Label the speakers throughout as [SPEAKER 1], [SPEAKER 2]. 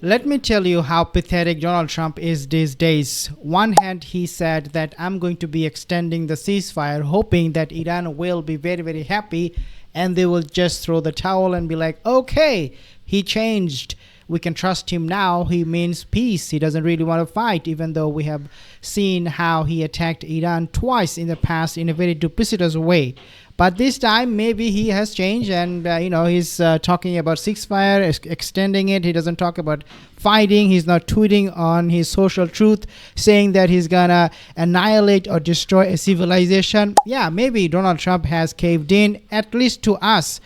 [SPEAKER 1] Let me tell you how pathetic Donald Trump is these days. One hand, he said that I'm going to be extending the ceasefire, hoping that Iran will be very, very happy and they will just throw the towel and be like, okay, he changed. We can trust him now. He means peace. He doesn't really want to fight, even though we have seen how he attacked Iran twice in the past in a very duplicitous way. But this time, maybe he has changed and, he's talking about ceasefire, extending it. He doesn't talk about fighting. He's not tweeting on his social truth, saying that he's going to annihilate or destroy a civilization. Yeah, maybe Donald Trump has caved in, at least to us.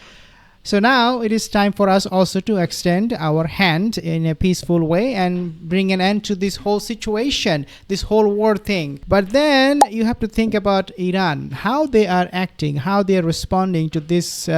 [SPEAKER 1] So now it is time for us also to extend our hand in a peaceful way and bring an end to this whole situation, this whole war thing. But then you have to think about Iran, how they are acting, how they are responding to this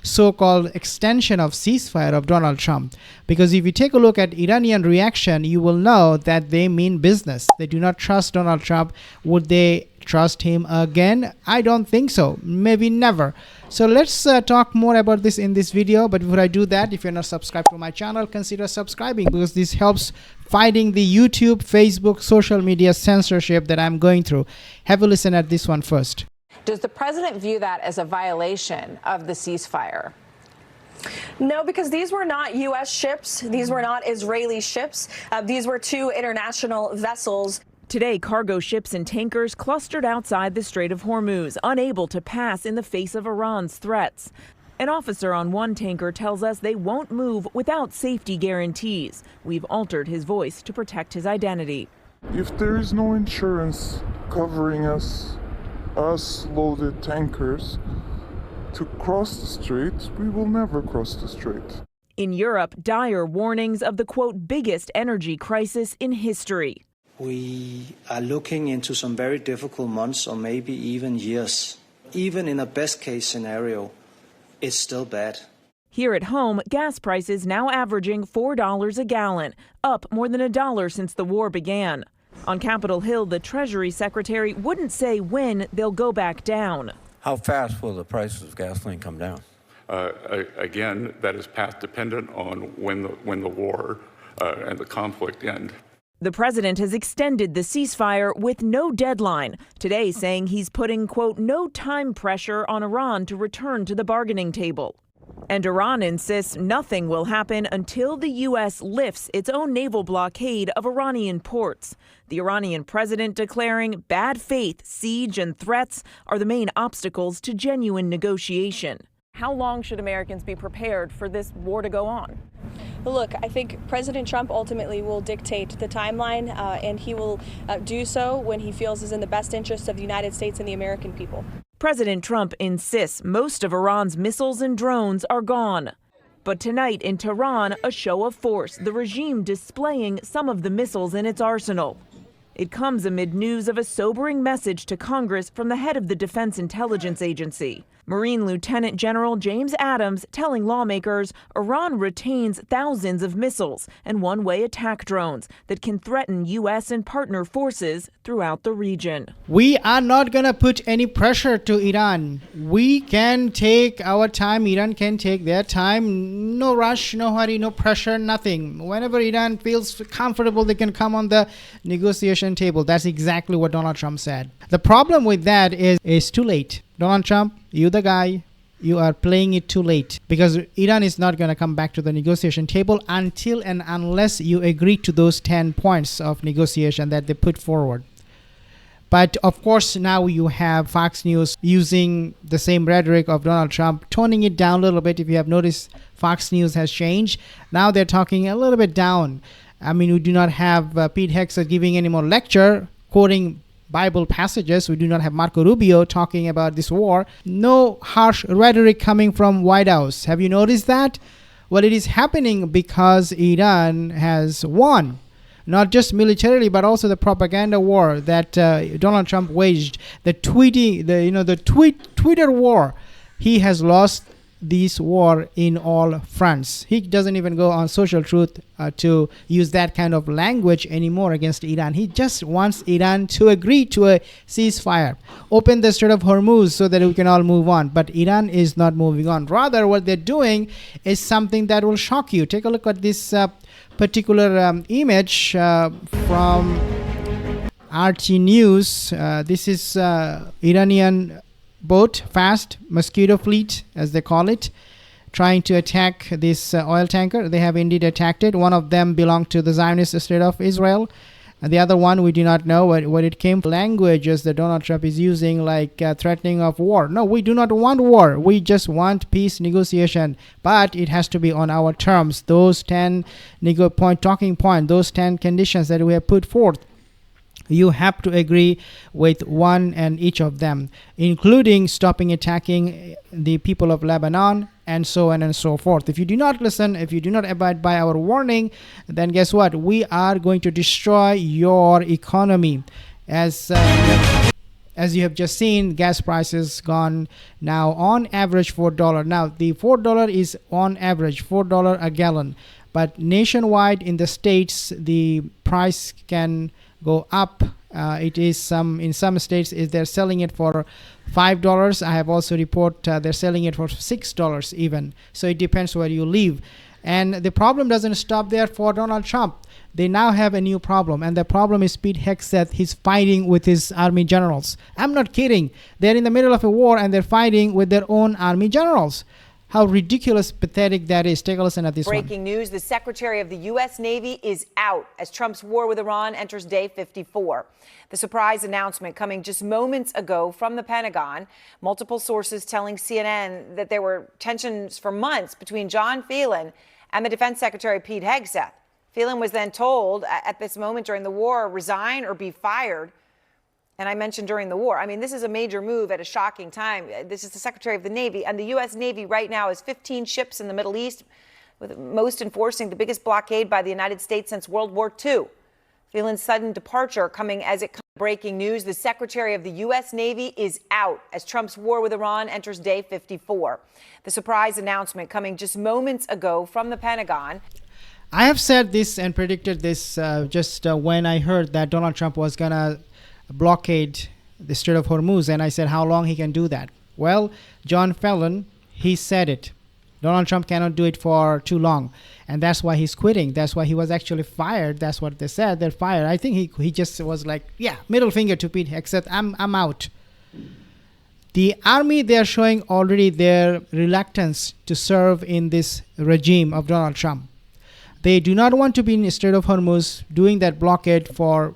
[SPEAKER 1] so-called extension of ceasefire of Donald Trump. Because if you take a look at Iranian reaction, you will know that they mean business. They do not trust Donald Trump. Would they trust him again? I don't think so. Maybe never. So let's talk more about this in this video. But before I do that, if you're not subscribed to my channel, consider subscribing, because this helps fighting the YouTube, Facebook, social media censorship that I'm going through. Have a listen at this one first.
[SPEAKER 2] Does the president view that as a violation of the ceasefire?
[SPEAKER 3] No, because these were not U.S. ships. These were not Israeli ships. These were two international vessels.
[SPEAKER 4] Today, cargo ships and tankers clustered outside the Strait of Hormuz, unable to pass in the face of Iran's threats. An officer on one tanker tells us they won't move without safety guarantees. We've altered his voice to protect his identity.
[SPEAKER 5] If there is no insurance covering us loaded tankers to cross the strait, we will never cross the strait.
[SPEAKER 4] In Europe, dire warnings of the, quote, biggest energy crisis in history.
[SPEAKER 6] We are looking into some very difficult months or maybe even years. Even in a best-case scenario, it's still bad.
[SPEAKER 4] Here at home, gas prices now averaging $4 a gallon, up more than $1 since the war began. On Capitol Hill, the Treasury Secretary wouldn't say when they'll go back down.
[SPEAKER 7] How fast will the prices of gasoline come down?
[SPEAKER 8] Again, that is path dependent on when the war and the conflict end.
[SPEAKER 4] The president has extended the ceasefire with no deadline, today saying he's putting, quote, no time pressure on Iran to return to the bargaining table. And Iran insists nothing will happen until the U.S. lifts its own naval blockade of Iranian ports. The Iranian president declaring bad faith, siege, and threats are the main obstacles to genuine negotiation. How long should Americans be prepared for this war to go on?
[SPEAKER 3] Look, I think President Trump ultimately will dictate the timeline, and he will do so when he feels is in the best interest of the United States and the American people.
[SPEAKER 4] President Trump insists most of Iran's missiles and drones are gone. But tonight in Tehran, a show of force, the regime displaying some of the missiles in its arsenal. It comes amid news of a sobering message to Congress from the head of the Defense Intelligence Agency. Marine Lieutenant General James Adams telling lawmakers Iran retains thousands of missiles and one-way attack drones that can threaten U.S. and partner forces throughout the region.
[SPEAKER 1] We are not going to put any pressure to Iran. We can take our time. Iran can take their time. No rush, no hurry, no pressure, nothing. Whenever Iran feels comfortable, they can come on the negotiation table. That's exactly what Donald Trump said. The problem with that is it's too late. Donald Trump, you the guy, you are playing it too late, because Iran is not going to come back to the negotiation table until and unless you agree to those 10 points of negotiation that they put forward. But of course, now you have Fox News using the same rhetoric of Donald Trump, toning it down a little bit. If you have noticed, Fox News has changed. Now they're talking a little bit down. I mean, we do not have Pete Hegseth giving any more lecture, quoting Bible passages. We do not have Marco Rubio talking about this war. No harsh rhetoric coming from White House. Have you noticed that? Well, it is happening because Iran has won, not just militarily, but also the propaganda war that Donald Trump waged, the tweeting, Twitter war. He has lost this war in all fronts. He doesn't even go on Social Truth to use that kind of language anymore against Iran. He just wants Iran to agree to a ceasefire, open the Strait of Hormuz so that we can all move on. But Iran is not moving on. Rather, what they're doing is something that will shock you. Take a look at this particular image from RT News. This is Iranian boat, fast mosquito fleet, as they call it, trying to attack this oil tanker. They have indeed attacked it. One of them belonged to the Zionist state of Israel. And the other one, we do not know what it came. Languages that Donald Trump is using, like threatening of war. No, we do not want war. We just want peace negotiation. But it has to be on our terms. Those 10 talking points, those 10 conditions that we have put forth, you have to agree with one and each of them, including stopping attacking the people of Lebanon, and so on and so forth. If you do not listen, if you do not abide by our warning, then guess what? We are going to destroy your economy. As you have just seen, gas prices gone now on average $4. Now the $4 is on average $4 a gallon, but nationwide in the states the price can go up. It is in some states they're selling it for $5. I have also report they're selling it for $6 even. So it depends where you live. And the problem doesn't stop there for Donald Trump. They now have a new problem, and the problem is Pete Hegseth. He's fighting with his army generals. I'm not kidding. They're in the middle of a war and they're fighting with their own army generals. How ridiculous, pathetic that is. Take a listen at this one.
[SPEAKER 9] Breaking news, the Secretary of the U.S. Navy is out as Trump's war with Iran enters day 54. The surprise announcement coming just moments ago from the Pentagon. Multiple sources telling CNN that there were tensions for months between John Phelan and the Defense Secretary Pete Hegseth. Phelan was then told at this moment during the war, resign or be fired. And I mentioned during the war. I mean, this is a major move at a shocking time. This is the Secretary of the Navy. And the U.S. Navy right now has 15 ships in the Middle East, with most enforcing the biggest blockade by the United States since World War II. Phelan's sudden departure coming as it comes. Breaking news, the Secretary of the U.S. Navy is out as Trump's war with Iran enters day 54. The surprise announcement coming just moments ago from the Pentagon.
[SPEAKER 1] I have said this and predicted this just when I heard that Donald Trump was going to blockade the Strait of Hormuz, and I said how long he can do that. Well, John Phelan, he said it. Donald Trump cannot do it for too long, and that's why he's quitting. That's why he was actually fired. That's what they said. They're fired. I think he just was like, yeah, middle finger to Pete Hegseth. I'm out. The army, they're showing already their reluctance to serve in this regime of Donald Trump. They do not want to be in the Strait of Hormuz doing that blockade for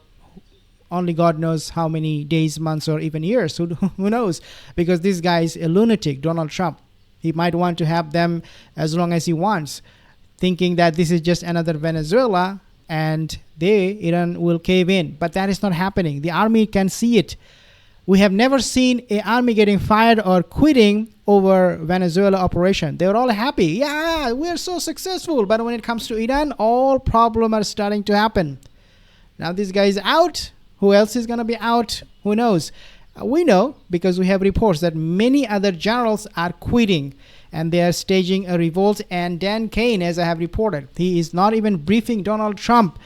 [SPEAKER 1] only God knows how many days, months, or even years. Who knows? Because this guy is a lunatic, Donald Trump. He might want to have them as long as he wants, thinking that this is just another Venezuela and Iran will cave in. But that is not happening. The army can see it. We have never seen an army getting fired or quitting over Venezuela operation. They were all happy. Yeah, we're so successful. But when it comes to Iran, all problems are starting to happen. Now this guy is out. Who else is going to be out? Who knows? We know because we have reports that many other generals are quitting and they are staging a revolt. And Dan Kane, as I have reported, he is not even briefing Donald Trump,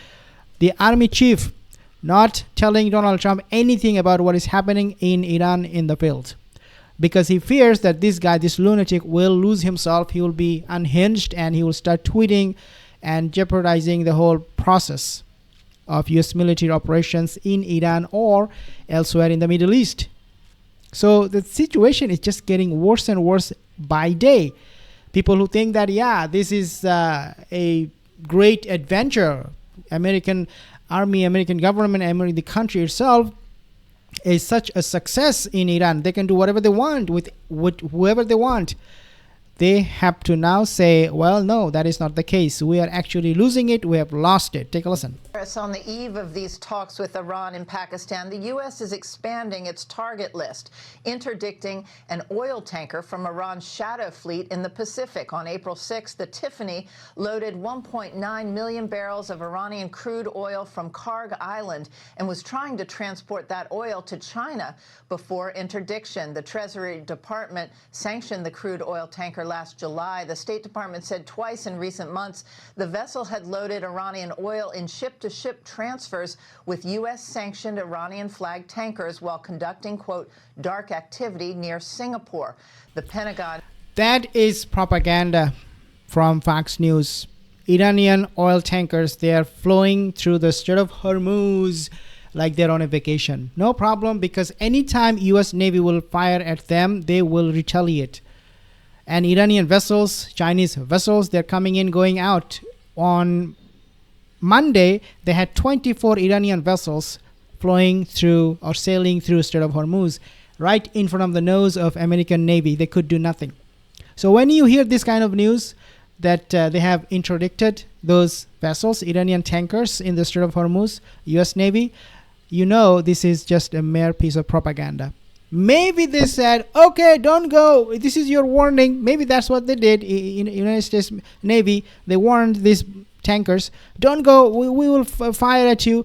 [SPEAKER 1] the army chief, not telling Donald Trump anything about what is happening in Iran in the field, because he fears that this guy, this lunatic, will lose himself. He will be unhinged and he will start tweeting and jeopardizing the whole process of U.S. military operations in Iran or elsewhere in the Middle East. So the situation is just getting worse and worse by day. People who think that, yeah, this is a great adventure, American army, American government, the country itself is such a success in Iran. They can do whatever they want with whoever they want. They have to now say, well, no, that is not the case. We are actually losing it. We have lost it. Take a listen.
[SPEAKER 10] On the eve of these talks with Iran and Pakistan, the U.S. is expanding its target list, interdicting an oil tanker from Iran's Shadow Fleet in the Pacific. On April 6th, the Tiffany loaded 1.9 million barrels of Iranian crude oil from Karg Island and was trying to transport that oil to China before interdiction. The Treasury Department sanctioned the crude oil tanker last July. The State Department said twice in recent months the vessel had loaded Iranian oil in ship-to-ship transfers with U.S.-sanctioned Iranian-flagged tankers while conducting, quote, dark activity near Singapore. The Pentagon...
[SPEAKER 1] That is propaganda from Fox News. Iranian oil tankers, they are flowing through the Strait of Hormuz like they're on a vacation. No problem, because anytime US Navy will fire at them, they will retaliate. And Iranian vessels, Chinese vessels, they're coming in, going out. On Monday, they had 24 Iranian vessels flowing through or sailing through Strait of Hormuz right in front of the nose of American Navy. They could do nothing. So when you hear this kind of news that they have interdicted those vessels, Iranian tankers in the Strait of Hormuz, US Navy, you know this is just a mere piece of propaganda. Maybe they said, okay, don't go. This is your warning. Maybe that's what they did in United States Navy. They warned these tankers, don't go. We will fire at you.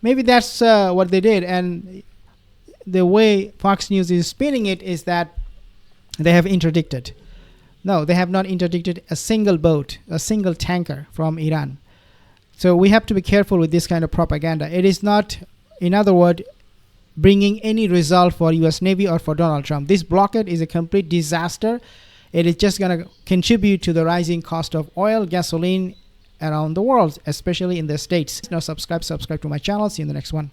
[SPEAKER 1] Maybe that's what they did. And the way Fox News is spinning it is that they have interdicted. No, they have not interdicted a single boat, a single tanker from Iran. So we have to be careful with this kind of propaganda. It is not, in other words, bringing any result for US Navy or for Donald Trump. This blockade is a complete disaster. It is just going to contribute to the rising cost of oil, gasoline around the world, especially in the States. Now subscribe to my channel. See you in the next one.